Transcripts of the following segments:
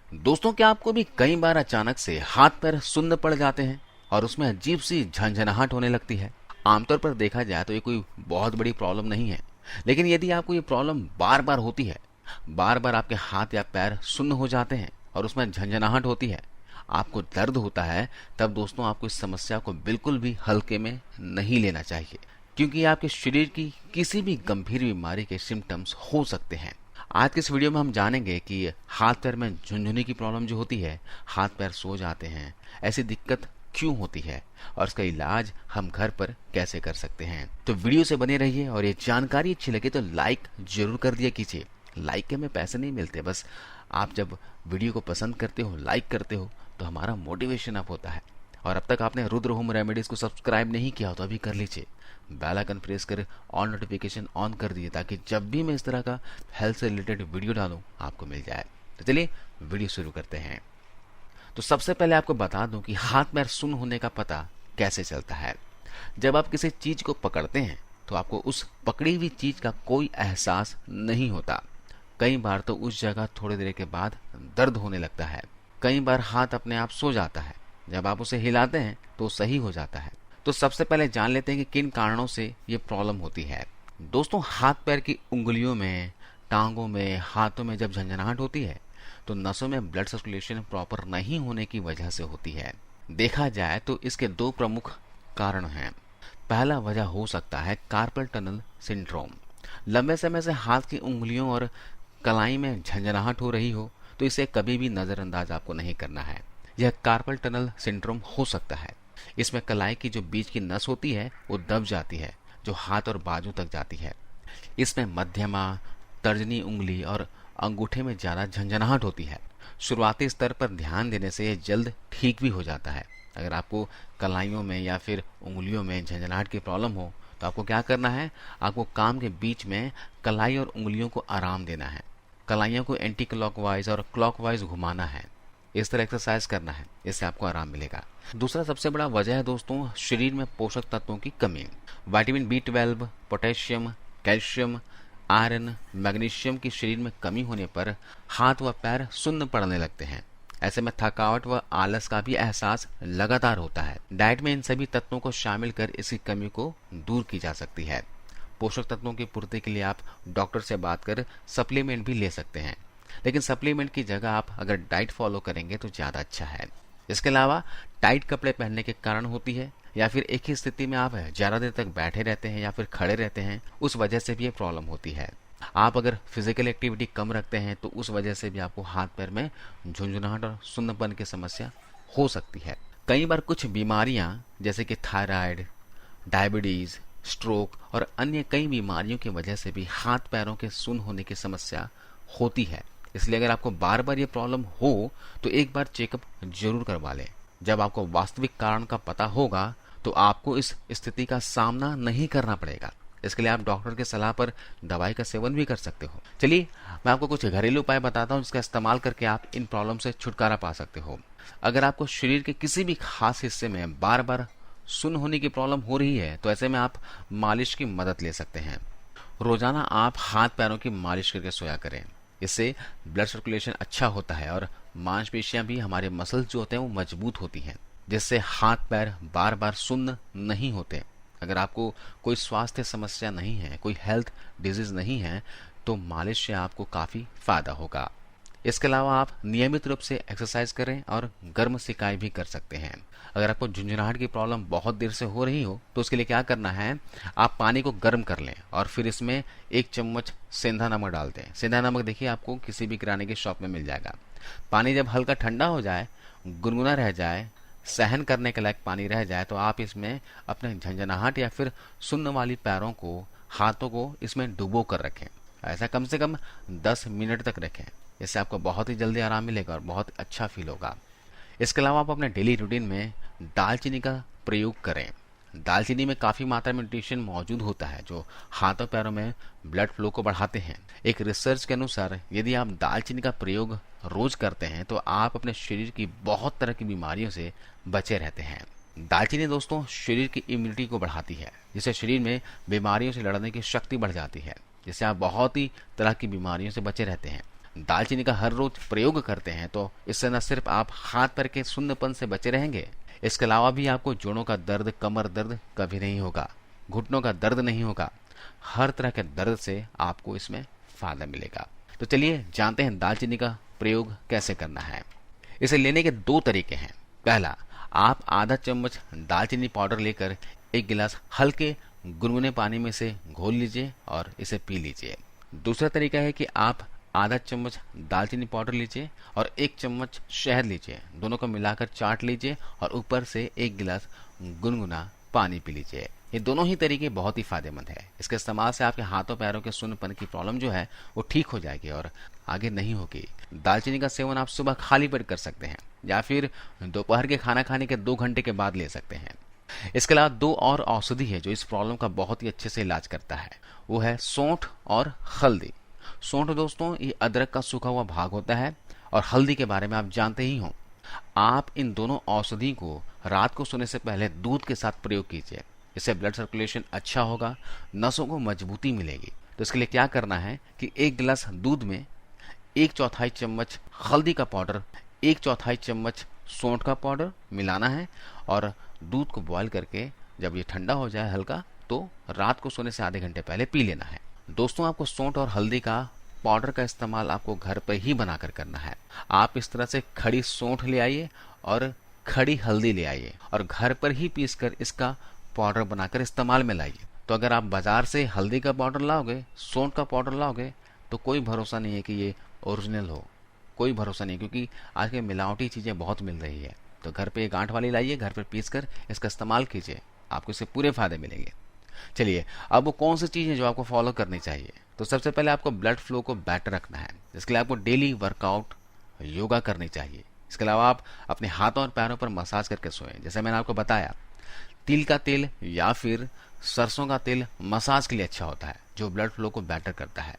दोस्तों, क्या आपको भी कई बार अचानक से हाथ पैर सुन्न पड़ जाते हैं और उसमें अजीब सी झंझनाहट होने लगती है? आमतौर पर देखा जाए तो ये कोई बहुत बड़ी प्रॉब्लम नहीं है, लेकिन यदि आपको ये प्रॉब्लम बार बार होती है, बार बार आपके हाथ या पैर सुन्न हो जाते हैं और उसमें झंझनाहट होती है, आपको दर्द होता है, तब दोस्तों आपको इस समस्या को बिल्कुल भी हल्के में नहीं लेना चाहिए, क्योंकि ये आपके शरीर की किसी भी गंभीर बीमारी के सिम्टम्स हो सकते हैं। आज के इस वीडियो में हम जानेंगे कि हाथ पैर में झुनझुनी की प्रॉब्लम जो होती है, हाथ पैर सो जाते हैं, ऐसी दिक्कत क्यों होती है और इसका इलाज हम घर पर कैसे कर सकते हैं। तो वीडियो से बने रहिए और ये जानकारी अच्छी लगे तो लाइक जरूर कर दिया कीजिए। लाइक के हमें पैसे नहीं मिलते, बस आप जब वीडियो को पसंद करते हो, लाइक करते हो, तो हमारा मोटिवेशन अप होता है। और अब तक आपने रुद्र होम रेमेडीज को सब्सक्राइब नहीं किया हो तो अभी कर लीजिए। बेल आइकन प्रेस कर ऑल नोटिफिकेशन ऑन कर दिए ताकि जब भी मैं इस तरह का हेल्थ से रिलेटेड वीडियो डालूं आपको मिल जाए। तो चलिए वीडियो शुरू करते हैं। तो सबसे पहले आपको बता दूं कि हाथ पैर सुन्न होने का पता कैसे चलता है। जब आप किसी चीज को पकड़ते हैं तो आपको उस पकड़ी हुई चीज का कोई एहसास नहीं होता। कई बार तो उस जगह थोड़ी देर के बाद दर्द होने लगता है। कई बार हाथ अपने आप सो जाता है, जब आप उसे हिलाते हैं तो सही हो जाता है। तो सबसे पहले जान लेते हैं कि किन कारणों से ये प्रॉब्लम होती है। दोस्तों, हाथ पैर की उंगलियों में, टांगों में, हाथों में जब झंझनाहट होती है तो नसों में ब्लड सर्कुलेशन प्रॉपर नहीं होने की वजह से होती है। देखा जाए तो इसके दो प्रमुख कारण हैं। पहला वजह हो सकता है कार्पल टनल सिंड्रोम। लंबे समय से हाथ की उंगलियों और कलाई में झंझनाहट हो रही हो तो इसे कभी भी नजरअंदाज आपको नहीं करना है। यह कार्पल टनल सिंड्रोम हो सकता है। इसमें कलाई की जो बीच की नस होती है वो दब जाती है, जो हाथ और बाजू तक जाती है। इसमें मध्यमा, तर्जनी उंगली और अंगूठे में ज्यादा झंझनाहट होती है। शुरुआती स्तर पर ध्यान देने से यह जल्द ठीक भी हो जाता है। अगर आपको कलाइयों में या फिर उंगलियों में झंझनाहट की प्रॉब्लम हो तो आपको क्या करना है, आपको काम के बीच में कलाई और उंगलियों को आराम देना है। कलाइयों को एंटी क्लॉकवाइज और क्लॉकवाइज घुमाना है। इस तरह एक्सरसाइज करना है, इससे आपको आराम मिलेगा। दूसरा सबसे बड़ा वजह है दोस्तों शरीर में पोषक तत्वों की कमी। Vitamin B12, potassium, calcium, iron, magnesium की शरीर में कमी होने पर हाथ व पैर सुन्न पड़ने लगते हैं। ऐसे में थकावट व आलस का भी एहसास लगातार होता है। डाइट में इन सभी तत्वों को शामिल कर इसकी कमी को दूर की जा सकती है। पोषक तत्वों की पूर्ति के लिए आप डॉक्टर से बात कर सप्लीमेंट भी ले सकते हैं, लेकिन सप्लीमेंट की जगह आप अगर डाइट फॉलो करेंगे तो ज़्यादा अच्छा है। इसके अलावा टाइट कपड़े पहनने के कारण होती है, या फिर एक ही स्थिति में आप ज़्यादा देर तक बैठे रहते हैं या फिर खड़े रहते हैं, उस वजह से भी ये प्रॉब्लम होती है। आप अगर फिजिकल एक्टिविटी कम रखते हैं तो उस वजह से भी आपको हाथ पैर में झुंझुनाहट और सुन्नपन की समस्या हो सकती है। कई बार कुछ बीमारियां जैसे कि थायराइड, डायबिटीज, स्ट्रोक और अन्य कई बीमारियों की वजह से भी हाथ पैरों के सुन्न होने की समस्या होती है। इसलिए अगर आपको बार बार ये प्रॉब्लम हो तो एक बार चेकअप जरूर करवा लें। जब आपको वास्तविक कारण का पता होगा तो आपको इस स्थिति का सामना नहीं करना पड़ेगा। इसके लिए आप डॉक्टर की सलाह पर दवाई का सेवन भी कर सकते हो। चलिए मैं आपको कुछ घरेलू उपाय बताता हूँ जिसका इस्तेमाल करके आप इन प्रॉब्लम से छुटकारा पा सकते हो। अगर आपको शरीर के किसी भी खास हिस्से में बार बार सुन्न होने की प्रॉब्लम हो रही है तो ऐसे में आप मालिश की मदद ले सकते हैं। रोजाना आप हाथ पैरों की मालिश करके सोया करें। इससे ब्लड सर्कुलेशन अच्छा होता है और मांसपेशियां भी, हमारे मसल्स जो होते हैं वो मजबूत होती हैं, जिससे हाथ पैर बार बार सुन्न नहीं होते। अगर आपको कोई स्वास्थ्य समस्या नहीं है, कोई हेल्थ डिजीज नहीं है, तो मालिश से आपको काफ़ी फायदा होगा। इसके अलावा आप नियमित रूप से एक्सरसाइज करें और गर्म सिकाई भी कर सकते हैं। अगर आपको झुंझुनाहट की प्रॉब्लम बहुत देर से हो रही हो तो उसके लिए क्या करना है, आप पानी को गर्म कर लें और फिर इसमें 1 चम्मच सेंधा नमक डाल दें। सेंधा नमक देखिए आपको किसी भी किराने की शॉप में मिल जाएगा। पानी जब हल्का ठंडा हो जाए, गुनगुना रह जाए, सहन करने के लायक पानी रह जाए, तो आप इसमें अपने झंझनाहट या फिर सुन्न वाली पैरों को, हाथों को इसमें डुबो कर रखें। ऐसा कम से कम 10 मिनट तक रखें। इससे आपको बहुत ही जल्दी आराम मिलेगा और बहुत अच्छा फील होगा। इसके अलावा आप अपने डेली रूटीन में दालचीनी का प्रयोग करें। दालचीनी में काफ़ी मात्रा में न्यूट्रिशन मौजूद होता है जो हाथों पैरों में ब्लड फ्लो को बढ़ाते हैं। एक रिसर्च के अनुसार यदि आप दालचीनी का प्रयोग रोज करते हैं तो आप अपने शरीर की बहुत तरह की बीमारियों से बचे रहते हैं। दालचीनी दोस्तों शरीर की इम्यूनिटी को बढ़ाती है, जिससे शरीर में बीमारियों से लड़ने की शक्ति बढ़ जाती है, जिससे आप बहुत ही तरह की बीमारियों से बचे रहते हैं। दालचीनी का हर रोज प्रयोग करते हैं तो इससे न सिर्फ आप हाथ पैर के सुन्नपन से बचे रहेंगे, इसके अलावा भी आपको जोड़ों का दर्द, कमर दर्द कभी नहीं होगा, घुटनों का दर्द नहीं होगा। हर तरह के दर्द से आपको इसमें फायदा मिलेगा। तो चलिए जानते हैं दालचीनी का प्रयोग कैसे करना है। इसे लेने के 2 तरीके हैं। पहला, आप आधा चम्मच दालचीनी पाउडर लेकर 1 गिलास हल्के गुनगुने पानी में से घोल लीजिए और इसे पी लीजिए। दूसरा तरीका है कि आप आधा चम्मच दालचीनी पाउडर लीजिए और 1 चम्मच शहद लीजिए, दोनों को मिलाकर चाट लीजिए और ऊपर से 1 गिलास गुनगुना पानी पी लीजिए। ये दोनों ही तरीके बहुत ही फायदेमंद है। इसके इस्तेमाल से आपके हाथों पैरों के सुन्नपन की प्रॉब्लम जो है वो ठीक हो जाएगी और आगे नहीं होगी। दालचीनी का सेवन आप सुबह खाली पेट कर सकते हैं या फिर दोपहर के खाना खाने के 2 घंटे के बाद ले सकते हैं। इसके अलावा 2 और औषधि है जो इस प्रॉब्लम का बहुत ही अच्छे से इलाज करता है, वो है सौंठ और हल्दी। सौंठ दोस्तों ये अदरक का सूखा हुआ भाग होता है और हल्दी के बारे में आप जानते ही हो। आप इन दोनों औषधि को रात को सोने से पहले दूध के साथ प्रयोग कीजिए। इससे ब्लड सर्कुलेशन अच्छा होगा, नसों को मजबूती मिलेगी। तो इसके लिए क्या करना है कि 1 गिलास दूध में 1/4 चम्मच हल्दी का पाउडर, 1/4 चम्मच सौंठ का पाउडर मिलाना है और दूध को बॉईल करके जब ये ठंडा हो जाए हल्का, तो रात को सोने से आधे घंटे पहले पी लेना है। दोस्तों आपको सौंठ और हल्दी का पाउडर का इस्तेमाल आपको घर पर ही बनाकर करना है। आप इस तरह से खड़ी सौंठ ले आइए और खड़ी हल्दी ले आइए और घर पर ही पीसकर इसका पाउडर बनाकर इस्तेमाल में लाइए। तो अगर आप बाजार से हल्दी का पाउडर लाओगे, सौंठ का पाउडर लाओगे, तो कोई भरोसा नहीं है कि ये ओरिजिनल हो, कोई भरोसा नहीं, क्योंकि आज के मिलावटी चीज़ें बहुत मिल रही है। तो घर पे गांठ वाली लाइए, घर पे पीस कर इसका इस्तेमाल कीजिए, आपको इससे पूरे फायदे मिलेंगे। चलिए अब वो कौन सी चीज़ है जो आपको फॉलो करनी चाहिए। तो सबसे पहले आपको ब्लड फ्लो को बेटर रखना है। इसके लिए आपको डेली वर्कआउट, योगा करनी चाहिए। इसके अलावा आप अपने हाथों और पैरों पर मसाज करके सोएं। जैसे मैंने आपको बताया, तिल का तेल या फिर सरसों का तेल मसाज के लिए अच्छा होता है, जो ब्लड फ्लो को बेटर करता है।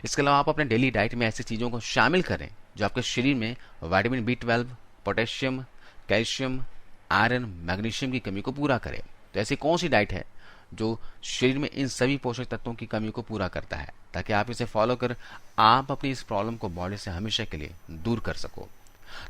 इसके अलावा आप अपने डेली डाइट में ऐसी चीज़ों को शामिल करें जो आपके शरीर में vitamin B12, potassium, calcium, iron, magnesium की कमी को पूरा करे। तो ऐसी कौन सी डाइट है जो शरीर में इन सभी पोषक तत्वों की कमी को पूरा करता है, ताकि आप इसे फॉलो कर आप अपनी इस प्रॉब्लम को बॉडी से हमेशा के लिए दूर कर सको।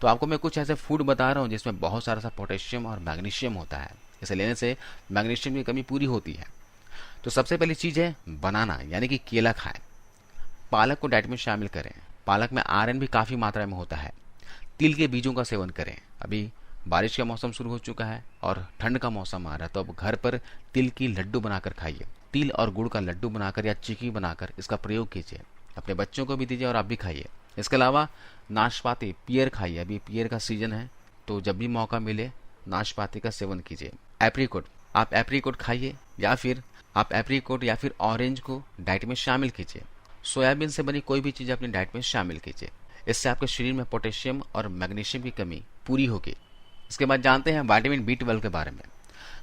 तो आपको मैं कुछ ऐसे फूड बता रहा हूँ जिसमें बहुत सारा सा पोटेशियम और मैग्नीशियम होता है। इसे लेने से मैग्नीशियम की कमी पूरी होती है। तो सबसे पहली चीज़ है बनाना, यानी कि केला खाएं। पालक को डाइट में शामिल करें। पालक में आयरन भी काफ़ी मात्रा में होता है। तिल के बीजों का सेवन करें। अभी बारिश का मौसम शुरू हो चुका है और ठंड का मौसम आ रहा है, तो अब घर पर तिल की लड्डू बनाकर खाइए। तिल और गुड़ का लड्डू बनाकर या चिक्की बनाकर इसका प्रयोग कीजिए। अपने बच्चों को भी दीजिए और आप भी खाइए। इसके अलावा नाशपाती, पियर खाइए। अभी पियर का सीजन है, तो जब भी मौका मिले नाशपाती का सेवन कीजिए। एप्रीकोट, आप एप्रीकोट खाइए या फिर ऑरेंज को डाइट में शामिल कीजिए। सोयाबीन से बनी कोई भी चीज़ अपनी डाइट में शामिल कीजिए। इससे आपके शरीर में पोटेशियम और मैग्नीशियम की कमी पूरी होगी। इसके बाद जानते हैं विटामिन B12 के बारे में।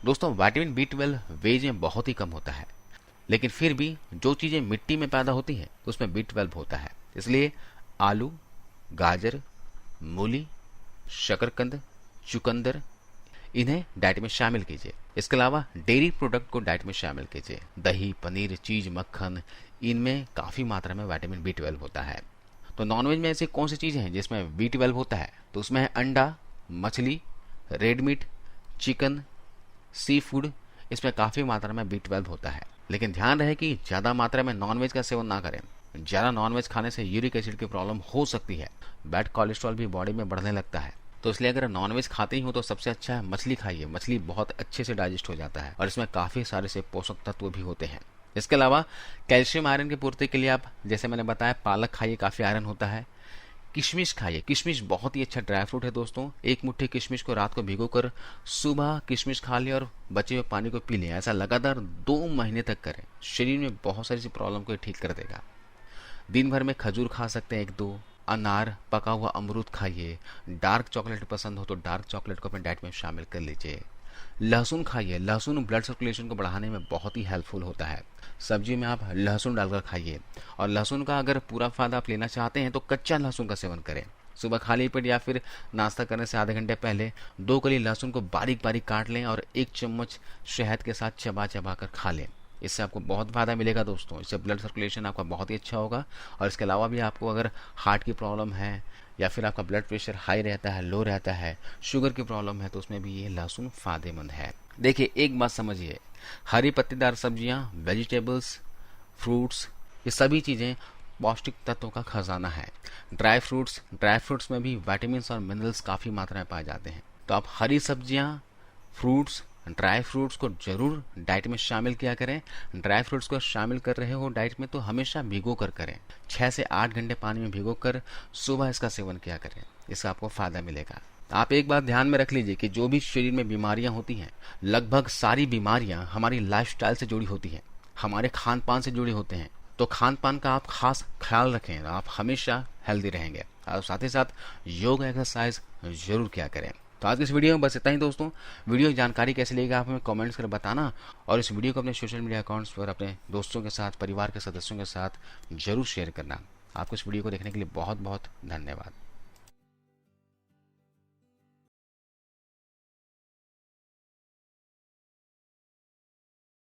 दोस्तों विटामिन B12 वेज में बहुत ही कम होता है, लेकिन फिर भी जो चीज़ें मिट्टी में पैदा होती हैं उसमें B12 होता है। इसलिए आलू, गाजर, मूली, शकरकंद, चुकंदर, इन्हें डाइट में शामिल कीजिए। इसके अलावा डेयरी प्रोडक्ट को डाइट में शामिल कीजिए। दही, पनीर, चीज, मक्खन, इनमें काफ़ी मात्रा में विटामिन B12 होता है। तो नॉनवेज में ऐसी कौन सी चीज़ें हैं जिसमें B12 होता है? तो उसमें है अंडा, मछली, red meat, chicken, sea food, इसमें काफ़ी मात्रा में B12 होता है। लेकिन ध्यान रहे कि ज़्यादा मात्रा में नॉनवेज का सेवन ना करें। ज़्यादा नॉनवेज खाने से यूरिक एसिड की प्रॉब्लम हो सकती है। बैड कोलेस्ट्रॉल भी बॉडी में बढ़ने लगता है। तो इसलिए अगर नॉनवेज खाते ही हो तो सबसे अच्छा है मछली खाइए। मछली बहुत अच्छे से डाइजेस्ट हो जाता है और इसमें काफ़ी सारे से पोषक तत्व भी होते हैं। इसके अलावा कैल्शियम आयरन की पूर्ति के लिए आप, जैसे मैंने बताया, पालक खाइए, काफ़ी आयरन होता है। किशमिश खाइए। किशमिश बहुत ही अच्छा ड्राई फ्रूट है दोस्तों। 1 मुट्ठी किशमिश को रात को भिगोकर सुबह किशमिश खा लें और बचे हुए पानी को पी लें। ऐसा लगातार 2 महीने तक करें। शरीर में बहुत सारी सी प्रॉब्लम को ठीक कर देगा। दिन भर में खजूर खा सकते हैं 1-2। अनार, पका हुआ अमरूद खाइए। डार्क चॉकलेट पसंद हो तो डार्क चॉकलेट को अपने डाइट में शामिल कर लीजिए। लहसुन खाइए। लहसुन ब्लड सर्कुलेशन को बढ़ाने में बहुत ही हेल्पफुल होता है। सब्जी में आप लहसुन डालकर खाइए। और लहसुन का अगर पूरा फायदा आप लेना चाहते हैं तो कच्चा लहसुन का सेवन करें। सुबह खाली पेट या फिर नाश्ता करने से आधे घंटे पहले 2 कली लहसुन को बारीक बारीक काट लें और 1 चम्मच शहद के साथ चबा चबा कर खा लें। इससे आपको बहुत फ़ायदा मिलेगा दोस्तों। इससे ब्लड सर्कुलेशन आपका बहुत ही अच्छा होगा। और इसके अलावा भी आपको अगर हार्ट की प्रॉब्लम है या फिर आपका ब्लड प्रेशर हाई रहता है, लो रहता है, शुगर की प्रॉब्लम है, तो उसमें भी ये लहसुन फ़ायदेमंद है। देखिए एक बात समझिए, हरी पत्तेदार सब्जियां, वेजिटेबल्स, फ्रूट्स, ये सभी चीज़ें पौष्टिक तत्वों का खजाना है। ड्राई फ्रूट्स में भी विटामिन और मिनरल्स काफ़ी मात्रा में पाए जाते हैं। तो आप हरी सब्जियां, फ्रूट्स, ड्राई फ्रूट्स को जरूर डाइट में शामिल किया करें। ड्राई फ्रूट्स को शामिल कर रहे हो डाइट में तो हमेशा भिगो कर करें। 6 से 8 घंटे पानी में भिगो कर सुबह इसका सेवन किया करें, इससे आपको फ़ायदा मिलेगा। आप एक बात ध्यान में रख लीजिए कि जो भी शरीर में बीमारियां होती हैं, लगभग सारी बीमारियां हमारी लाइफस्टाइल से जुड़ी होती हैं, हमारे खान पान से जुड़े होते हैं। तो खान पान का आप खास ख्याल रखें, आप हमेशा हेल्दी रहेंगे। और साथ ही साथ योग एक्सरसाइज जरूर किया करें। तो आज की इस वीडियो में बस इतना ही दोस्तों। वीडियो की जानकारी कैसी लगी आप हमें कमेंट्स कर बताना, और इस वीडियो को अपने सोशल मीडिया अकाउंट्स पर अपने दोस्तों के साथ, परिवार के सदस्यों के साथ जरूर शेयर करना। आपको इस वीडियो को देखने के लिए बहुत बहुत धन्यवाद।